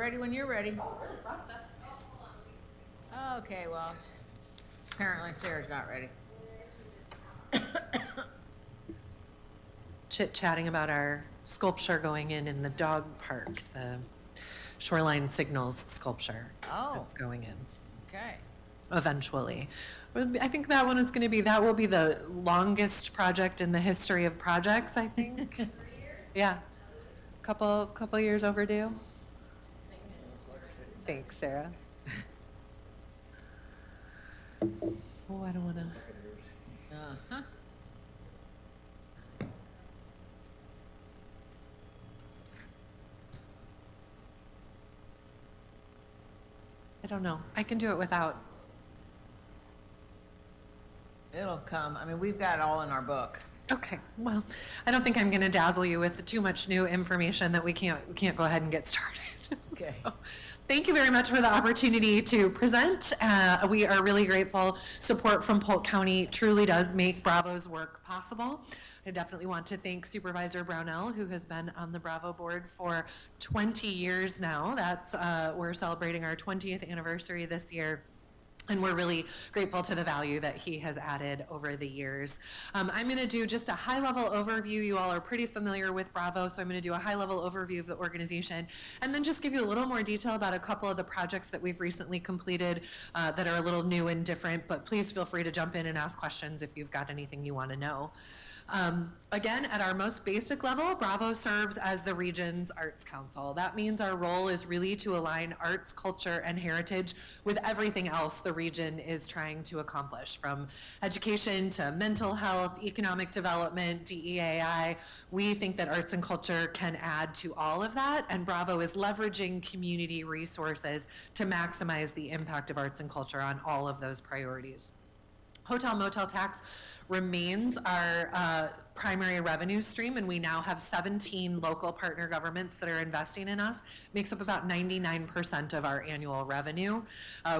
ready when you're ready. Okay, well, apparently Sarah's not ready. Chit-chatting about our sculpture going in the dog park, the shoreline signals sculpture that's going in Okay. eventually. I think that one is going to be, that will be the longest project in the history of projects, I think. 3 years? Yeah. Couple years overdue. Thanks, Sarah. Oh, I don't want to. Uh-huh. I don't know. I can do it without. It'll come. I mean, we've got it all in our book. Okay, well, I don't think I'm going to dazzle you with too much new information that we can't go ahead and get started. Okay. So, thank you very much for the opportunity to present. We are really grateful. Support from Polk County truly does make Bravo's work possible. I definitely want to thank Supervisor Brownell, who has been on the Bravo board for 20 years now. That's we're celebrating our 20th anniversary this year. And we're really grateful to the value that he has added over the years. I'm going to do just a high-level overview. You all are pretty familiar with Bravo, so I'm going to do a high-level overview of the organization, and then just give you a little more detail about a couple of the projects that we've recently completed that are a little new and different, but please feel free to jump in and ask questions if you've got anything you want to know. Again, at our most basic level, Bravo serves as the region's arts council. That means our role is really to align arts, culture, and heritage with everything else the region is trying to accomplish, from education to mental health, economic development, DEAI. We think that arts and culture can add to all of that, and Bravo is leveraging community resources to maximize the impact of arts and culture on all of those priorities. Hotel motel tax remains our primary revenue stream, and we now have 17 local partner governments that are investing in us. Makes up about 99% of our annual revenue.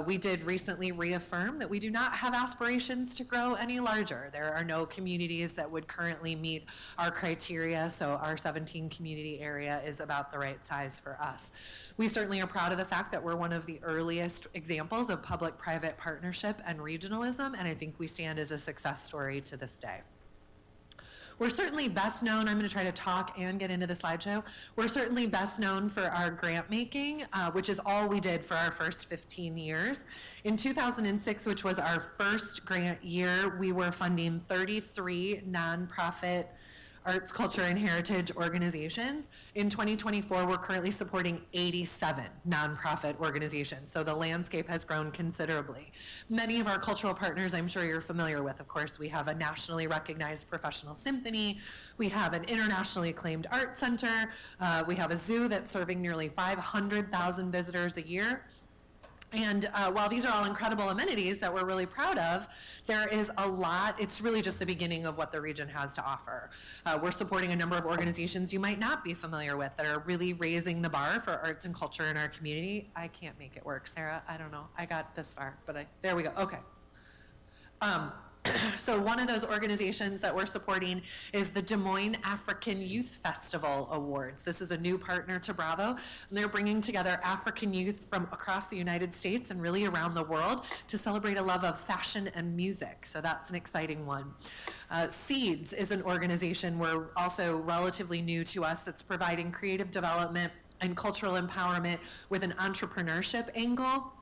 We did recently reaffirm that we do not have aspirations to grow any larger. There are no communities that would currently meet our criteria, so our 17 community area is about the right size for us. We certainly are proud of the fact that we're one of the earliest examples of public-private partnership and regionalism, and I think we stand as a success story to this day. We're certainly best known, I'm going to try to talk and get into the slideshow. We're certainly best known for our grant making, which is all we did for our first 15 years. In 2006, which was our first grant year, we were funding 33 nonprofit arts, culture, and heritage organizations. In 2024, we're currently supporting 87 nonprofit organizations, so the landscape has grown considerably. Many of our cultural partners I'm sure you're familiar with. Of course, we have a nationally recognized professional symphony, we have an internationally acclaimed art center, we have a zoo that's serving nearly 500,000 visitors a year. And while these are all incredible amenities that we're really proud of, there is a lot. It's really just the beginning of what the region has to offer. We're supporting a number of organizations you might not be familiar with that are really raising the bar for arts and culture in our community. I can't make it work, Sarah. I don't know. I got this far, but there we go. Okay. So one of those organizations that we're supporting is the Des Moines African Youth Festival Awards. This is a new partner to Bravo, and they're bringing together African youth from across the United States and really around the world to celebrate a love of fashion and music. So that's an exciting one. Seeds is an organization we're also relatively new to us that's providing creative development and cultural empowerment with an entrepreneurship angle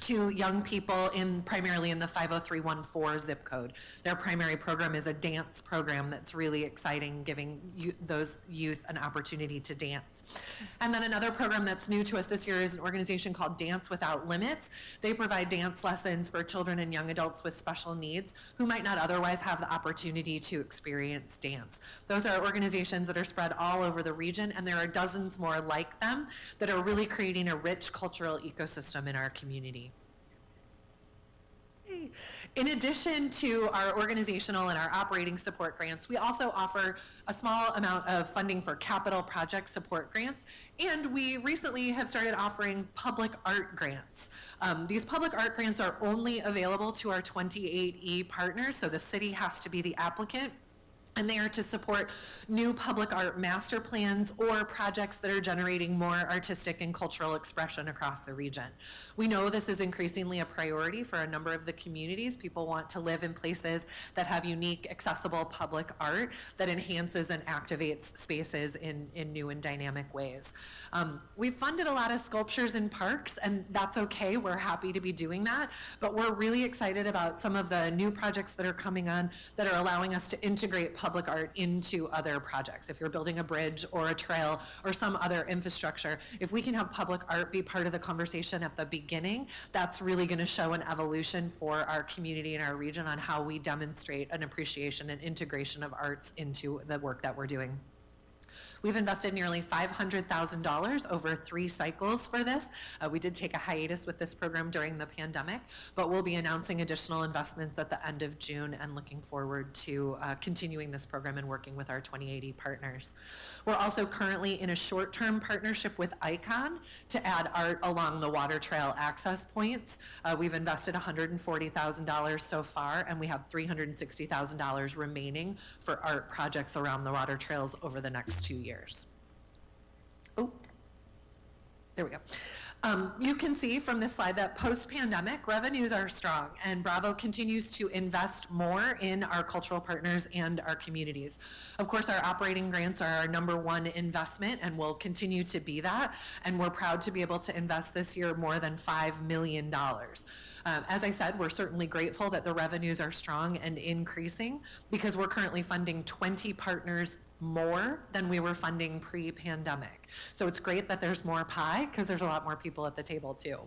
to young people primarily in the 50314 zip code. Their primary program is a dance program that's really exciting, giving those youth an opportunity to dance. And then another program that's new to us this year is an organization called Dance Without Limits. They provide dance lessons for children and young adults with special needs who might not otherwise have the opportunity to experience dance. Those are organizations that are spread all over the region, and there are dozens more like them that are really creating a rich cultural ecosystem in our community. In addition to our organizational and our operating support grants, we also offer a small amount of funding for capital project support grants, and we recently have started offering public art grants. These public art grants are only available to our 28E partners, so the city has to be the applicant. and they are to support new public art master plans or projects that are generating more artistic and cultural expression across the region. We know this is increasingly a priority for a number of the communities. People want to live in places that have unique, accessible public art that enhances and activates spaces in new and dynamic ways. We've funded a lot of sculptures in parks, and that's okay. We're happy to be doing that, but we're really excited about some of the new projects that are coming on that are allowing us to integrate public art into other projects. If you're building a bridge or a trail or some other infrastructure, if we can have public art be part of the conversation at the beginning, that's really going to show an evolution for our community and our region on how we demonstrate an appreciation and integration of arts into the work that we're doing. We've invested nearly $500,000 over 3 cycles for this. We did take a hiatus with this program during the pandemic, but we'll be announcing additional investments at the end of June and looking forward to continuing this program and working with our 2080 partners. We're also currently in a short-term partnership with ICON to add art along the water trail access points. We've invested $140,000 so far, and we have $360,000 remaining for art projects around the water trails over the next 2 years. Oh, there we go. You can see from this slide that post-pandemic revenues are strong, and Bravo continues to invest more in our cultural partners and our communities. Of course, our operating grants are our #1 investment and will continue to be that, and we're proud to be able to invest this year more than $5 million. As I said, we're certainly grateful that the revenues are strong and increasing because we're currently funding 20 partners more than we were funding pre-pandemic. So it's great that there's more pie because there's a lot more people at the table too.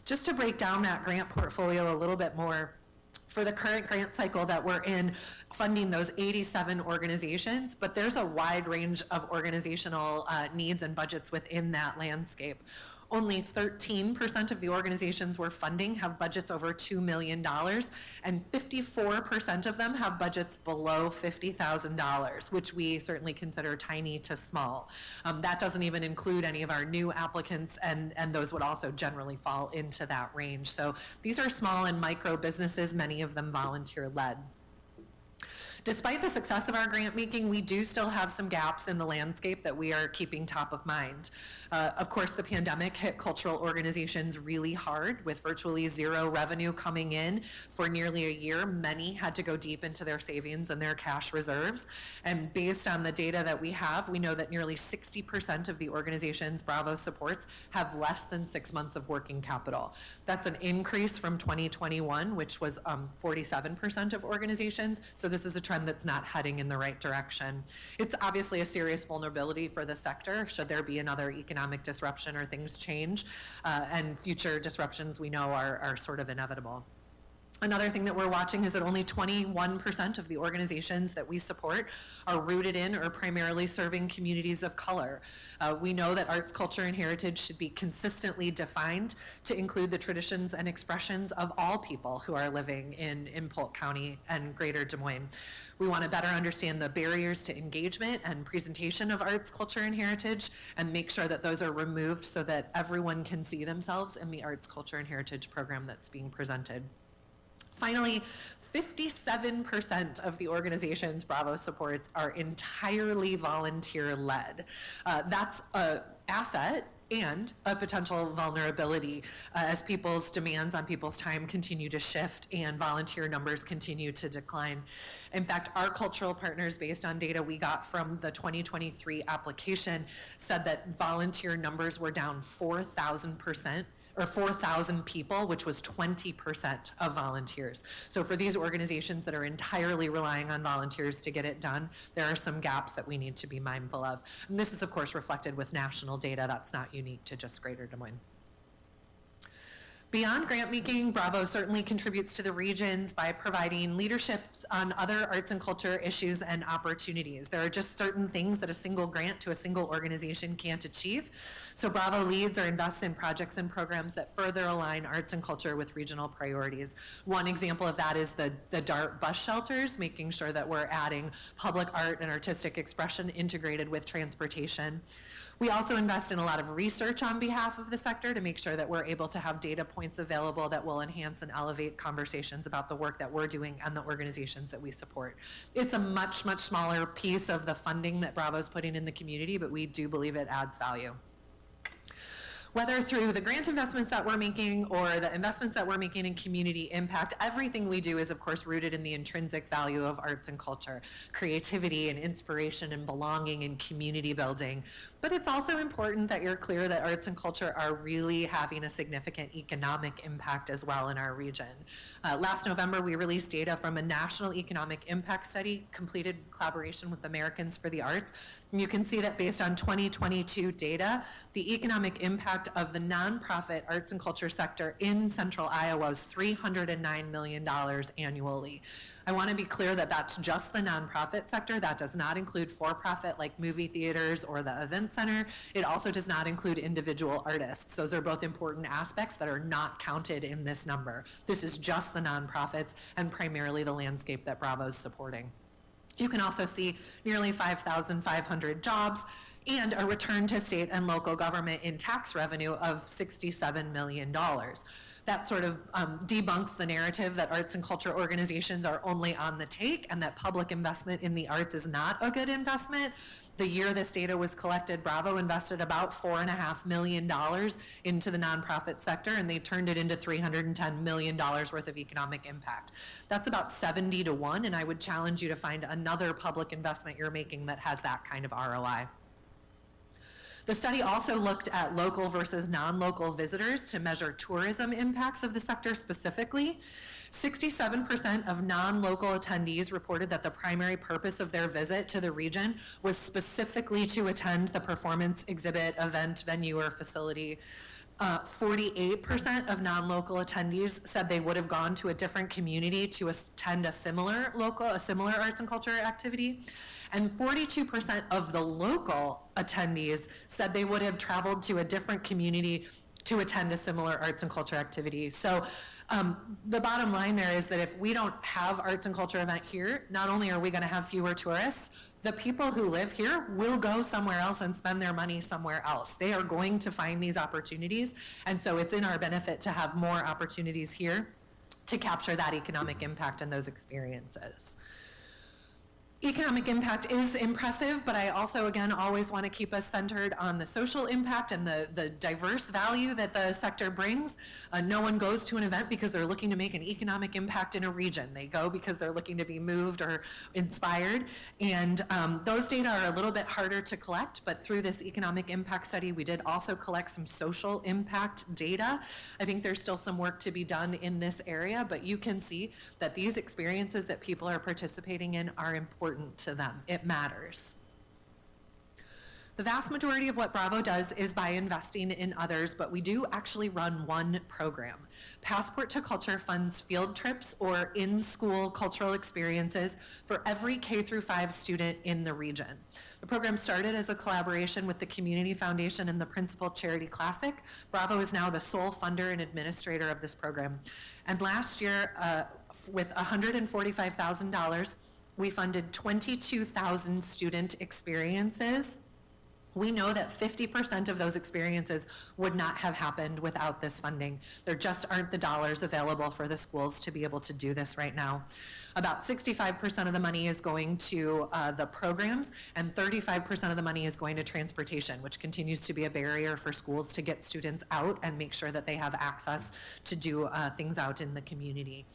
Just to break down that grant portfolio a little bit more, for the current grant cycle that we're in, funding those 87 organizations, but there's a wide range of organizational needs and budgets within that landscape. Only 13% of the organizations we're funding have budgets over $2 million, and 54% of them have budgets below $50,000, which we certainly consider tiny to small. That doesn't even include any of our new applicants, and those would also generally fall into that range. So these are small and micro businesses, many of them volunteer-led. Despite the success of our grant making, we do still have some gaps in the landscape that we are keeping top of mind. Of course, the pandemic hit cultural organizations really hard with virtually zero revenue coming in for nearly a year. Many had to go deep into their savings and their cash reserves. And based on the data that we have, we know that nearly 60% of the organizations Bravo supports have less than 6 months of working capital. That's an increase from 2021, which was 47% of organizations. So this is a trend that's not heading in the right direction. It's obviously a serious vulnerability for the sector should there be another economic disruption or things change, and future disruptions we know are sort of inevitable. Another thing that we're watching is that only 21% of the organizations that we support are rooted in or primarily serving communities of color. We know that arts, culture, and heritage should be consistently defined to include the traditions and expressions of all people who are living in Polk County and Greater Des Moines. We want to better understand the barriers to engagement and presentation of arts, culture, and heritage, and make sure that those are removed so that everyone can see themselves in the arts, culture, and heritage program that's being presented. Finally, 57% of the organizations Bravo supports are entirely volunteer-led. That's an asset and a potential vulnerability as people's demands on people's time continue to shift and volunteer numbers continue to decline. In fact, our cultural partners, based on data we got from the 2023 application, said that volunteer numbers were down 4,000%. Or 4,000 people, which was 20% of volunteers. So for these organizations that are entirely relying on volunteers to get it done, there are some gaps that we need to be mindful of. And this is, of course, reflected with national data. That's not unique to just Greater Des Moines. Beyond grant making, Bravo certainly contributes to the regions by providing leadership on other arts and culture issues and opportunities. There are just certain things that a single grant to a single organization can't achieve. So Bravo leads or invests in projects and programs that further align arts and culture with regional priorities. One example of that is the DART bus shelters, making sure that we're adding public art and artistic expression integrated with transportation. We also invest in a lot of research on behalf of the sector to make sure that we're able to have data points available that will enhance and elevate conversations about the work that we're doing and the organizations that we support. It's a much, much smaller piece of the funding that Bravo's putting in the community, but we do believe it adds value. Whether through the grant investments that we're making or the investments that we're making in community impact, everything we do is of course rooted in the intrinsic value of arts and culture, creativity and inspiration and belonging and community building. But it's also important that you're clear that arts and culture are really having a significant economic impact as well in our region. Last November, we released data from a national economic impact study completed in collaboration with Americans for the Arts. And you can see that based on 2022 data, the economic impact of the nonprofit arts and culture sector in central Iowa was $309 million annually. I want to be clear that that's just the nonprofit sector. That does not include for-profit like movie theaters or the event center. It also does not include individual artists. Those are both important aspects that are not counted in this number. This is just the nonprofits and primarily the landscape that Bravo's supporting. You can also see nearly 5,500 jobs and a return to state and local government in tax revenue of $67 million. That sort of debunks the narrative that arts and culture organizations are only on the take and that public investment in the arts is not a good investment. The year this data was collected, Bravo invested about $4.5 million into the nonprofit sector, and they turned it into $310 million worth of economic impact. That's about 70 to 1, and I would challenge you to find another public investment you're making that has that kind of ROI. The study also looked at local versus non-local visitors to measure tourism impacts of the sector specifically. 67% of non-local attendees reported that the primary purpose of their visit to the region was specifically to attend the performance, exhibit, event, venue, or facility. 48% of non-local attendees said they would have gone to a different community to attend a similar arts and culture activity. And 42% of the local attendees said they would have traveled to a different community to attend a similar arts and culture activity. So the bottom line there is that if we don't have arts and culture event here, not only are we going to have fewer tourists, the people who live here will go somewhere else and spend their money somewhere else. They are going to find these opportunities, and so it's in our benefit to have more opportunities here to capture that economic impact and those experiences. Economic impact is impressive, but I also, again, always want to keep us centered on the social impact and the diverse value that the sector brings. No one goes to an event because they're looking to make an economic impact in a region. They go because they're looking to be moved or inspired, and those data are a little bit harder to collect, but through this economic impact study, we did also collect some social impact data. I think there's still some work to be done in this area, but you can see that these experiences that people are participating in are important to them. It matters. The vast majority of what Bravo does is by investing in others, but we do actually run one program. Passport to Culture funds field trips or in-school cultural experiences for every K-5 student in the region. The program started as a collaboration with the Community Foundation and the Principal Charity Classic. Bravo is now the sole funder and administrator of this program. And last year, with $145,000, we funded 22,000 student experiences. We know that 50% of those experiences would not have happened without this funding. There just aren't the dollars available for the schools to be able to do this right now. About 65% of the money is going to the programs, and 35% of the money is going to transportation, which continues to be a barrier for schools to get students out and make sure that they have access to do things out in the community.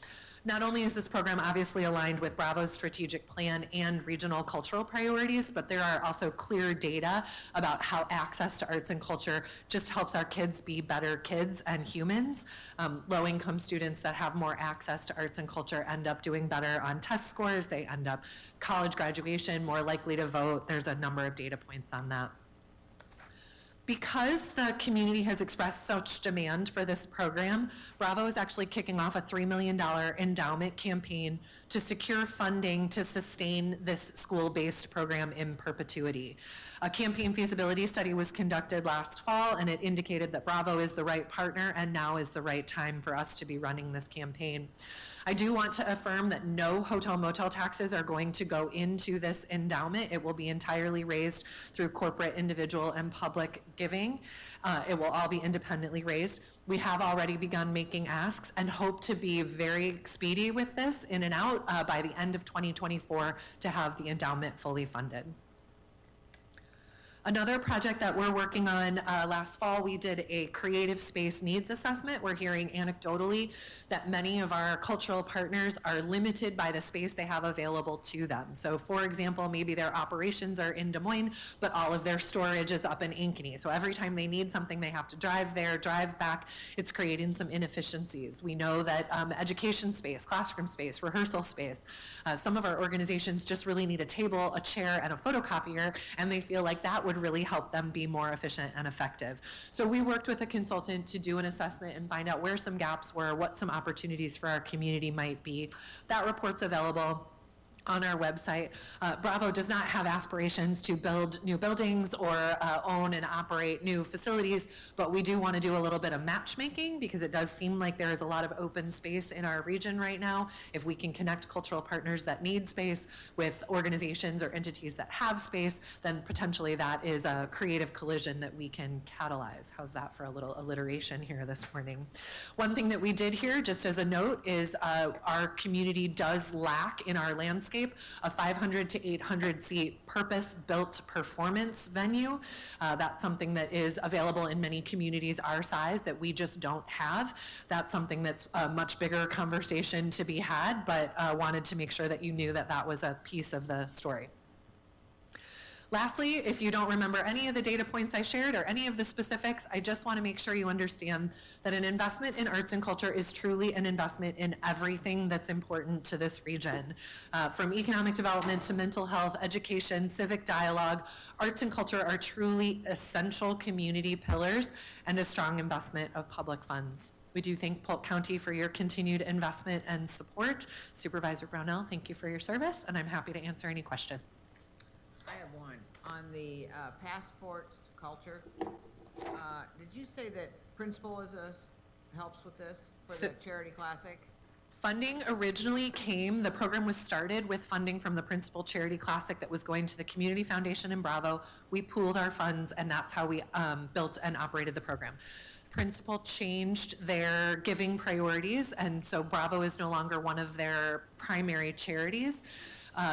Not only is this program obviously aligned with Bravo's strategic plan and regional cultural priorities, but there are also clear data about how access to arts and culture just helps our kids be better kids and humans. Low-income students that have more access to arts and culture end up doing better on test scores. They end up college graduation, more likely to vote. There's a number of data points on that. Because the community has expressed such demand for this program, Bravo is actually kicking off a $3 million endowment campaign to secure funding to sustain this school-based program in perpetuity. A campaign feasibility study was conducted last fall, and it indicated that Bravo is the right partner, and now is the right time for us to be running this campaign. I do want to affirm that no hotel motel taxes are going to go into this endowment. It will be entirely raised through corporate, individual, and public giving. It will all be independently raised. We have already begun making asks and hope to be very speedy with this, in and out, by the end of 2024 to have the endowment fully funded. Another project that we're working on, last fall, we did a creative space needs assessment. We're hearing anecdotally that many of our cultural partners are limited by the space they have available to them. So for example, maybe their operations are in Des Moines, but all of their storage is up in Ankeny. So every time they need something, they have to drive there, drive back. It's creating some inefficiencies. We know that education space, classroom space, rehearsal space, some of our organizations just really need a table, a chair, and a photocopier, and they feel like that would really help them be more efficient and effective. So we worked with a consultant to do an assessment and find out where some gaps were, what some opportunities for our community might be. That report's available on our website. Bravo does not have aspirations to build new buildings or own and operate new facilities, but we do want to do a little bit of matchmaking because it does seem like there is a lot of open space in our region right now. If we can connect cultural partners that need space with organizations or entities that have space, then potentially that is a creative collision that we can catalyze. How's that for a little alliteration here this morning? One thing that we did here, just as a note, is our community does lack in our landscape a 500 to 800 seat purpose-built performance venue. That's something that is available in many communities our size that we just don't have. That's something that's a much bigger conversation to be had, but wanted to make sure that you knew that that was a piece of the story. Lastly, if you don't remember any of the data points I shared or any of the specifics, I just want to make sure you understand that an investment in arts and culture is truly an investment in everything that's important to this region. From economic development to mental health, education, civic dialogue, arts and culture are truly essential community pillars and a strong investment of public funds. We do thank Polk County for your continued investment and support. Supervisor Brownell, thank you for your service, and I'm happy to answer any questions. I have one. On the passports to culture, did you say that Principal helps with this for the Charity Classic? Funding originally came, the program was started with funding from the Principal Charity Classic that was going to the Community Foundation in Bravo. We pooled our funds, and that's how we built and operated the program. Principal changed their giving priorities, and so Bravo is no longer one of their primary charities.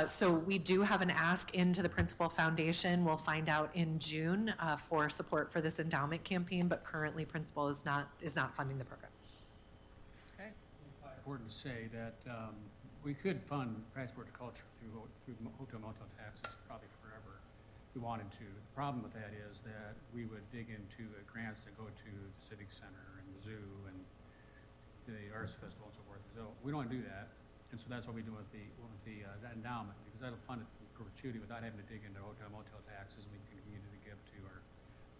So we do have an ask into the Principal Foundation. We'll find out in June for support for this endowment campaign, but currently Principal is not funding the program. Okay. Important to say that we could fund passport to culture through hotel motel taxes probably forever if we wanted to. The problem with that is that we would dig into grants that go to the Civic Center and the zoo and the Arts Festival and so forth. So we don't want to do that. And so that's what we do with that endowment, because that'll fund it in perpetuity without having to dig into hotel motel taxes, and we can continue to give to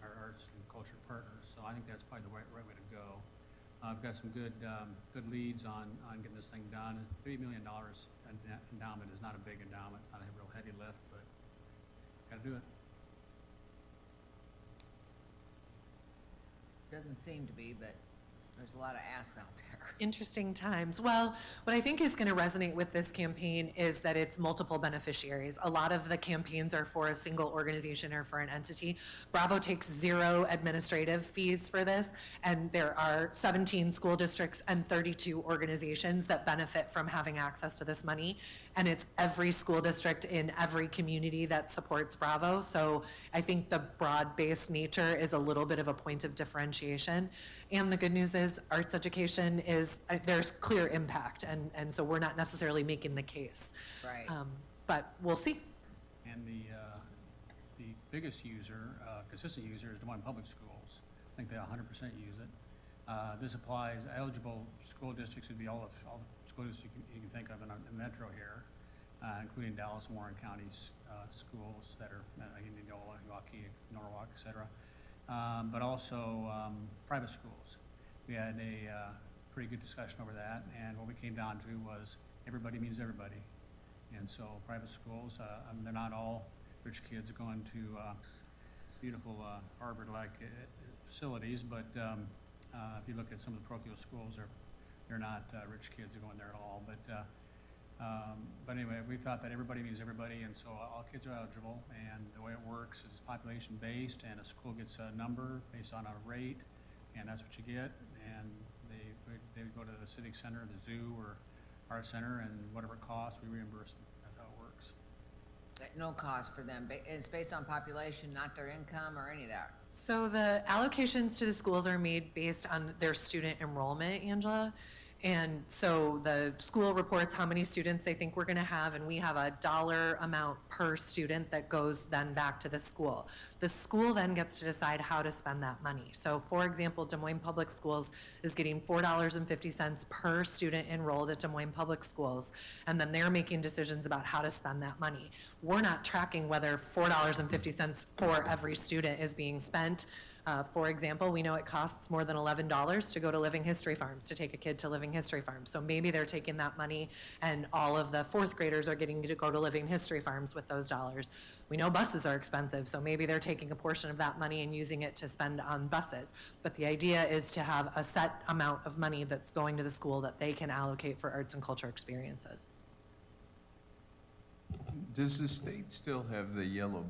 our arts and culture partners. So I think that's probably the right way to go. I've got some good leads on getting this thing done. $3 million endowment is not a big endowment. It's not a real heavy lift, but got to do it. Doesn't seem to be, but there's a lot of asks out there. Interesting times. Well, what I think is going to resonate with this campaign is that it's multiple beneficiaries. A lot of the campaigns are for a single organization or for an entity. Bravo takes 0 administrative fees for this, and there are 17 school districts and 32 organizations that benefit from having access to this money, and it's every school district in every community that supports Bravo. So I think the broad-based nature is a little bit of a point of differentiation. And the good news is arts education is, there's clear impact, and so we're not necessarily making the case. Right. But we'll see. And the biggest user, consistent user, is Des Moines Public Schools. I think they 100% use it. This applies, eligible school districts would be all the school districts you can think of in the metro here, including Dallas and Warren counties schools that are, Indianola, Waukee, Norwalk, et cetera. but also private schools. We had a pretty good discussion over that, and what we came down to was everybody means everybody. And so private schools, they're not all rich kids going to beautiful Harvard-like facilities, but if you look at some of the parochial schools, they're not rich kids going there at all. But anyway, we thought that everybody means everybody, and so all kids are eligible, and the way it works is population-based, and a school gets a number based on a rate, and that's what you get, and they would go to the civic center, the zoo, or art center, and whatever it costs, we reimburse them. That's how it works. No cost for them. It's based on population, not their income or any of that. So the allocations to the schools are made based on their student enrollment, Angela. And so the school reports how many students they think we're gonna have, and we have a dollar amount per student that goes then back to the school. The school then gets to decide how to spend that money. So for example, Des Moines Public Schools is getting $4.50 per student enrolled at Des Moines Public Schools, and then they're making decisions about how to spend that money. We're not tracking whether $4.50 for every student is being spent. For example, we know it costs more than $11 to go to Living History Farms, to take a kid to Living History Farms. So maybe they're taking that money and all of the fourth graders are getting to go to Living History Farms with those dollars. We know buses are expensive, so maybe they're taking a portion of that money and using it to spend on buses. But the idea is to have a set amount of money that's going to the school that they can allocate for arts and culture experiences. Does the state still have the yellow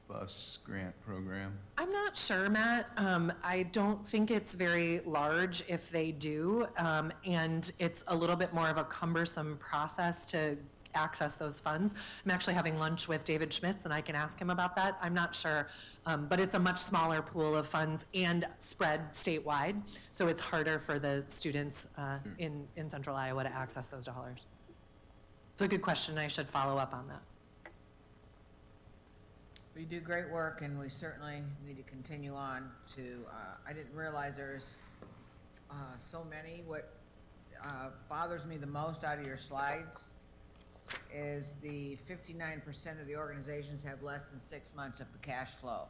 bus grant program? I'm not sure, Matt. I don't think it's very large if they do, and it's a little bit more of a cumbersome process to access those funds. I'm actually having lunch with David Schmitz, and I can ask him about that. I'm not sure, but it's a much smaller pool of funds and spread statewide, so it's harder for the students in Central Iowa to access those dollars. It's a good question. I should follow up on that. We do great work, and we certainly need to continue on to, I didn't realize there's so many. What bothers me the most out of your slides is the 59% of the organizations have less than 6 months of the cash flow.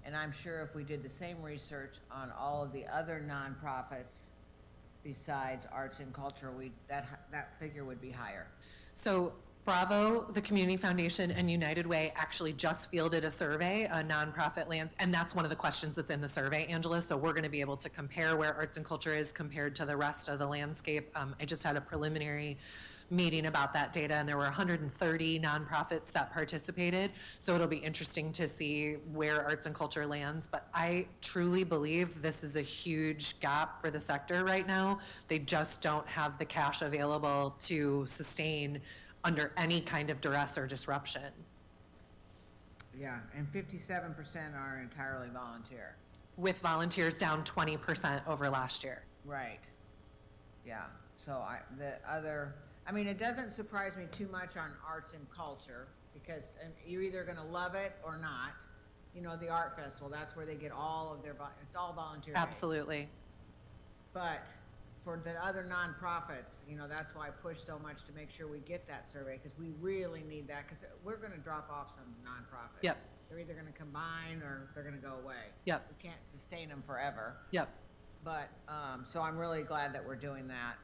And I'm sure if we did the same research on all of the other nonprofits besides arts and culture, that figure would be higher. So Bravo, the Community Foundation, and United Way actually just fielded a survey, a nonprofit lands, and that's one of the questions that's in the survey, Angela. So we're going to be able to compare where arts and culture is compared to the rest of the landscape. I just had a preliminary meeting about that data, and there were 130 nonprofits that participated. So it'll be interesting to see where arts and culture lands. But I truly believe this is a huge gap for the sector right now. They just don't have the cash available to sustain under any kind of duress or disruption. Yeah, and 57% are entirely volunteer. With volunteers down 20% over last year. Right. Yeah, so I mean, it doesn't surprise me too much on arts and culture, because you're either gonna love it or not. You know, the art festival, that's where they get all of their, it's all volunteer based. Absolutely. But for the other nonprofits, you know, that's why I push so much to make sure we get that survey, because we really need that, because we're gonna drop off some nonprofits. Yep. They're either gonna combine or they're gonna go away. Yep. We can't sustain them forever. Yep. But, so I'm really glad that we're doing that.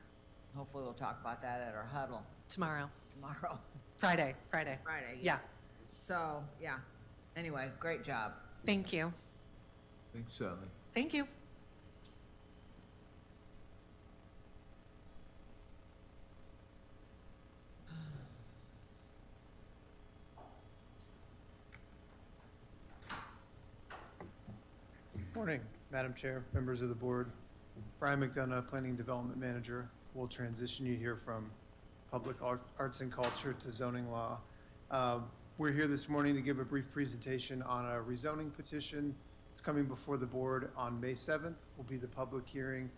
Hopefully we'll talk about that at our huddle Tomorrow. Friday. Friday. Yeah. So, yeah. Anyway, great job. Thank you. Thanks, Sally. Thank you. Morning, Madam Chair, members of the board. Brian McDonough, Planning Development Manager. We'll transition you here from public arts and culture to zoning law. We're here this morning to give a brief presentation on a rezoning petition. It's coming before the board on May 7th, will be the public hearing.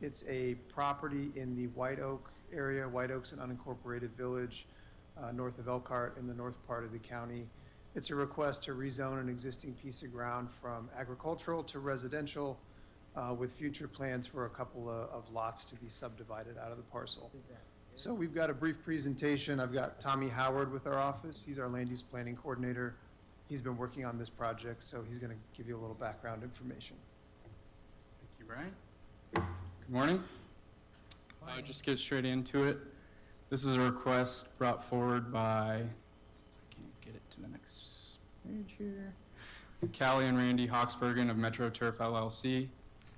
It's a property in the White Oak area. White Oak's an unincorporated village north of Elkhart in the north part of the county. It's a request to rezone an existing piece of ground from agricultural to residential with future plans for a couple of lots to be subdivided out of the parcel. So we've got a brief presentation. I've got Tommy Howard with our office. He's our land use planning coordinator. He's been working on this project, so he's going to give you a little background information. Thank you, Brian. Good morning. Just get straight into it. This is a request brought forward by, see if I can't get it to the next page here, Callie and Randy Hawksbergen of Metro Turf LLC,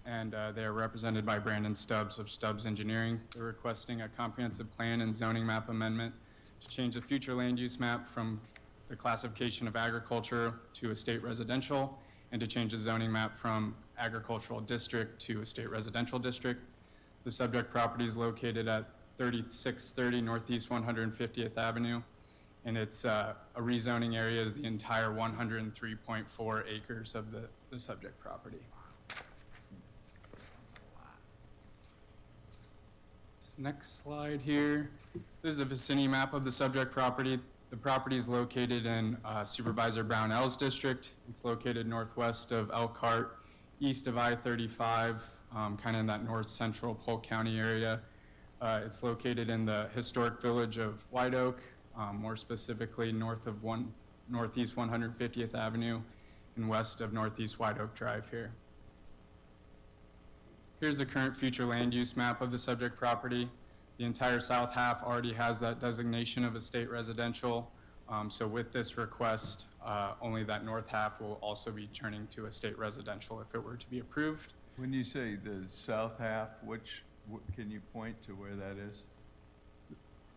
and they are represented by Brandon Stubbs of Stubbs Engineering. They're requesting a comprehensive plan and zoning map amendment to change the future land use map from the classification of agriculture to estate residential, and to change the zoning map from agricultural district to estate residential district. The subject property is located at 3630 Northeast 150th Avenue, and it's a rezoning area is the entire 103.4 acres of the subject property. Next slide here. This is a vicinity map of the subject property. The property is located in Supervisor Brownell's district. It's located northwest of Elkhart, east of I-35, kind of in that north central Polk County area. It's located in the historic village of White Oak, more specifically northeast 150th Avenue and west of Northeast White Oak Drive here. Here's the current future land use map of the subject property. The entire south half already has that designation of estate residential. So with this request, only that north half will also be turning to estate residential if it were to be approved. When you say the south half, can you point to where that is?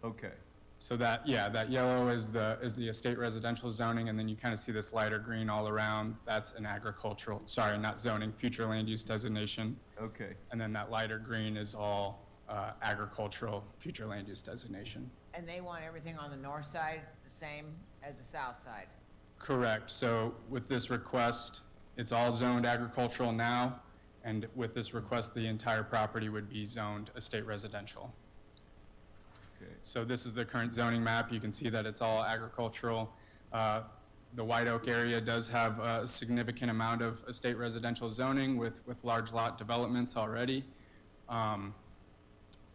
Okay. So that yellow is the estate residential zoning, and then you kind of see this lighter green all around. That's an agricultural, sorry, not zoning, future land use designation. Okay. And then that lighter green is all agricultural future land use designation. And they want everything on the north side the same as the south side? Correct. So with this request, it's all zoned agricultural now, and with this request, the entire property would be zoned estate residential. Okay. So this is the current zoning map. You can see that it's all agricultural. The White Oak area does have a significant amount of estate residential zoning with large lot developments already.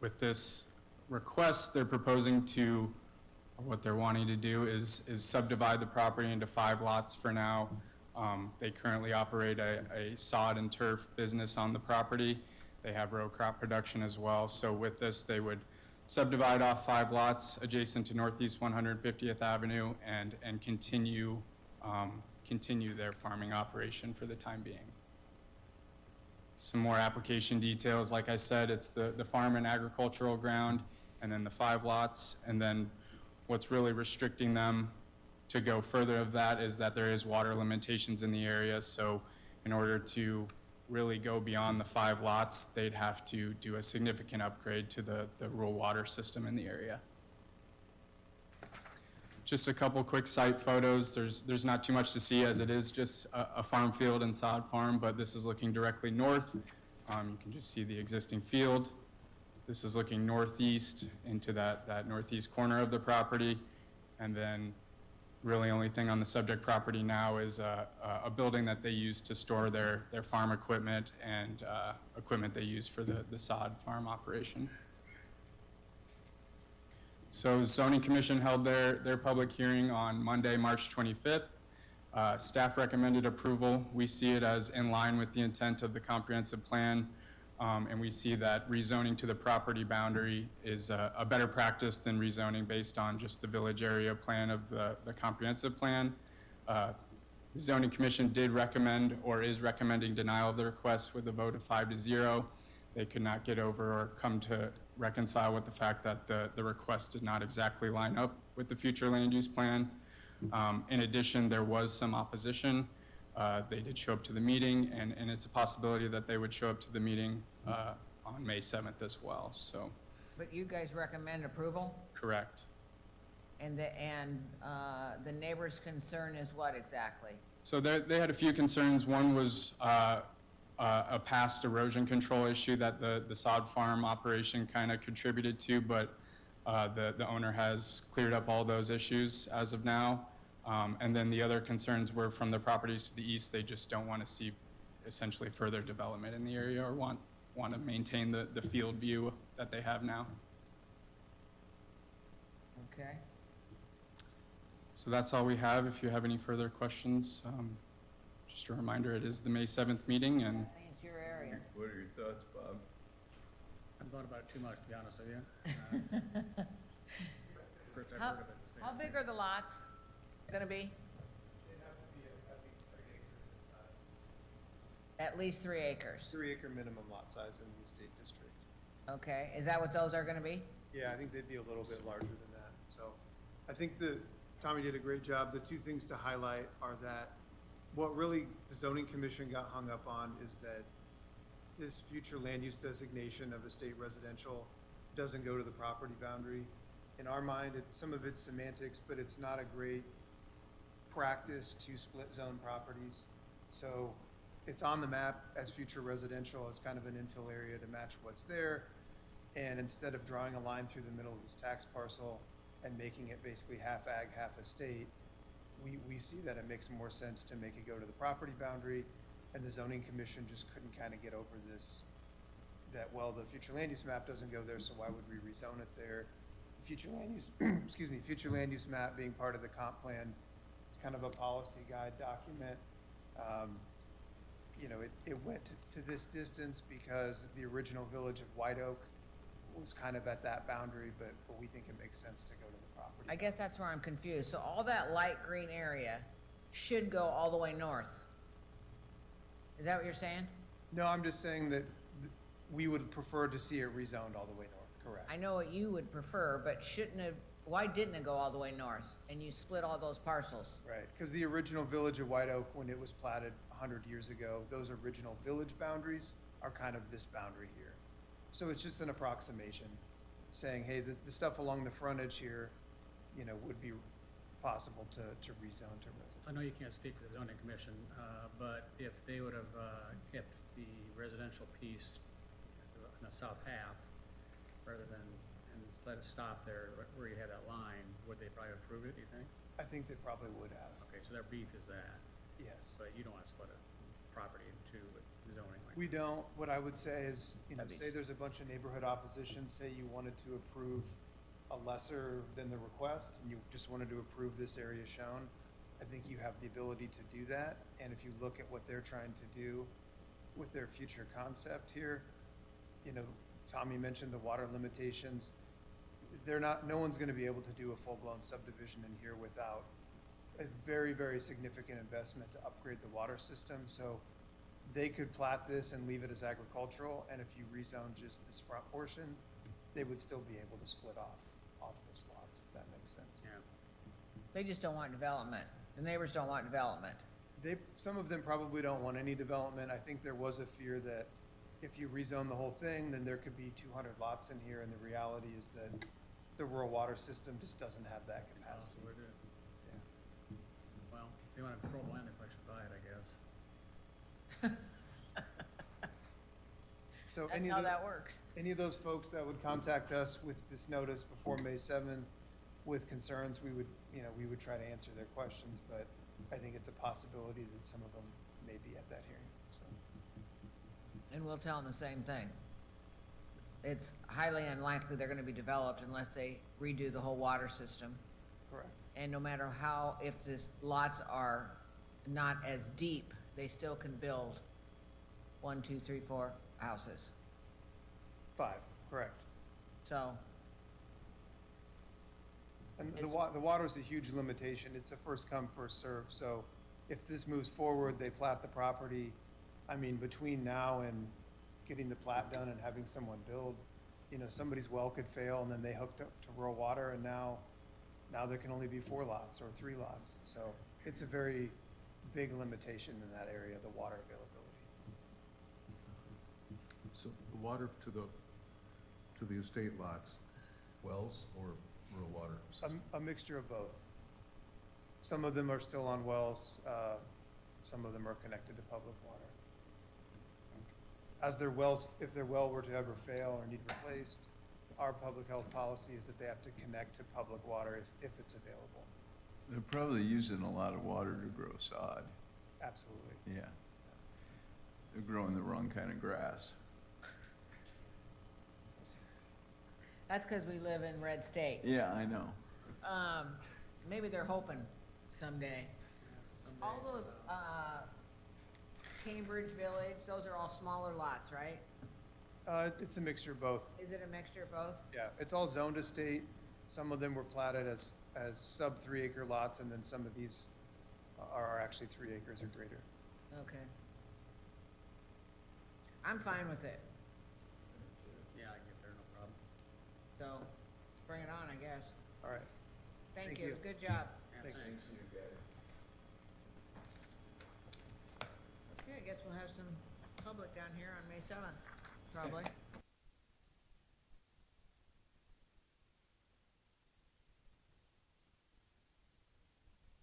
With this request, they're proposing to, or what they're wanting to do is subdivide the property into 5 lots for now. They currently operate a sod and turf business on the property. They have row crop production as well. So with this, they would subdivide off 5 lots adjacent to Northeast 150th Avenue and continue their farming operation for the time being. Some more application details. Like I said, it's the farm and agricultural ground, and then the 5 lots. And then what's really restricting them to go further of that is that there is water limitations in the area. So in order to really go beyond the 5 lots, they'd have to do a significant upgrade to the rural water system in the area. Just a couple quick site photos. There's not too much to see as it is just a farm field and sod farm, but this is looking directly north. You can just see the existing field. This is looking northeast into that northeast corner of the property. And then really only thing on the subject property now is a building that they use to store their farm equipment and equipment they use for the sod farm operation. So zoning commission held their public hearing on Monday, March 25th. Staff recommended approval. We see it as in line with the intent of the comprehensive plan, and we see that rezoning to the property boundary is a better practice than rezoning based on just the village area plan of the comprehensive plan. The zoning commission did recommend or is recommending denial of the request with a vote of 5-0. They could not get over or come to reconcile with the fact that the request did not exactly line up with the future land use plan. In addition, there was some opposition. They did show up to the meeting, and it's a possibility that they would show up to the meeting on May 7th as well, so. But you guys recommend approval? Correct. And the neighbor's concern is what exactly? So they had a few concerns. One was a past erosion control issue that the sod farm operation kind of contributed to, but the owner has cleared up all those issues as of now. And then the other concerns were from the properties to the east. They just don't want to see essentially further development in the area or want to maintain the field view that they have now. Okay. So that's all we have. If you have any further questions, just a reminder, it is the May 7th meeting, and I think it's your area. What are your thoughts, Bob? I haven't thought about it too much, to be honest with you. First I've How, heard of it. how big are the lots gonna be? They'd have to be at least 3 acres in size. At least 3 acres. 3 acre minimum lot size in the estate district. Okay, is that what those are gonna be? Yeah, I think they'd be a little bit larger than that. So I think Tommy did a great job. The two things to highlight are that what really the zoning commission got hung up on is that this future land use designation of estate residential doesn't go to the property boundary. In our mind, some of it's semantics, but it's not a great practice to split zone properties. So it's on the map as future residential, as kind of an infill area to match what's there. And instead of drawing a line through the middle of this tax parcel and making it basically half ag, half estate, we see that it makes more sense to make it go to the property boundary, and the zoning commission just couldn't kind of get over this, that, well, the future land use map doesn't go there, so why would we rezone it there? The future land use, excuse me, future land use map being part of the comp plan, it's kind of a policy guide document. You know, it went to this distance because the original village of White Oak was kind of at that boundary, but we think it makes sense to go to the property. I guess that's where I'm confused. So all that light green area should go all the way north. Is that what you're saying? No, I'm just saying that we would prefer to see it rezoned all the way north, correct? I know what you would prefer, but shouldn't it, why didn't it go all the way north? And you split all those parcels? Right, because the original village of White Oak, when it was platted 100 years ago, those original village boundaries are kind of this boundary here. So it's just an approximation, saying, hey, the stuff along the frontage here, you know, would be possible to rezone to residential. I know you can't speak for the zoning commission, but if they would have kept the residential piece in the south half, rather than, and let it stop there where you had that line, would they probably approve it, do you think? I think they probably would have, Okay, so their beef is that, yes. but you don't want to split a property in two with zoning like. We don't. What I would say is, you know, That'd be- say there's a bunch of neighborhood opposition, say you wanted to approve a lesser than the request, and you just wanted to approve this area shown, I think you have the ability to do that. And if you look at what they're trying to do with their future concept here, you know, Tommy mentioned the water limitations. No one's gonna be able to do a full-blown subdivision in here without a very, very significant investment to upgrade the water system. So they could plat this and leave it as agricultural, and if you rezone just this front portion, they would still be able to split off those lots, if that makes sense. Yeah, They just don't want development. The neighbors don't want development. Some of them probably don't want any development. I think there was a fear that if you rezone the whole thing, then there could be 200 lots in here, and the reality is that the rural water system just doesn't have that capacity. possible to do. Yeah. Well, they want to control land, they probably should buy it, I guess. So That's how that works. any of those folks that would contact us with this notice before May 7th with concerns, we would try to answer their questions, but I think it's a possibility that some of them may be at that hearing, so. And we'll tell them the same thing. It's highly unlikely they're gonna be developed unless they redo the whole water system. Correct. And no matter how, if the lots are not as deep, they still can build 1, 2, 3, 4 houses. 5, correct. So, And the It's- water is a huge limitation. It's a first come, first serve. So if this moves forward, they plat the property. I mean, between now and getting the plat done and having someone build, you know, somebody's well could fail and then they hooked up to rural water and now there can only be 4 lots or 3 lots. So it's a very big limitation in that area, the water availability. So the water to the estate lots, wells or rural water system? A mixture of both. Some of them are still on wells, some of them are connected to public water. As their wells, if their well were to ever fail or need replaced, our public health policy is that they have to connect to public water if it's available. They're probably using a lot of water to grow sod. Absolutely. Yeah. They're growing the wrong kind of grass. that's because we live in red state. Yeah, I know. maybe they're hoping someday. All those, Cambridge Village, those are all smaller lots, right? It's a mixture of both. Is it a mixture of both? Yeah, it's all zoned estate. Some of them were platted as sub 3 acre lots, and then some of these are actually 3 acres or greater. Okay. I'm fine with it, Yeah, I get there, no problem. so bring it on, I guess. All right, Thank Thank you, you. good job. thanks. Okay, I guess we'll have some public down here on May 7th, probably.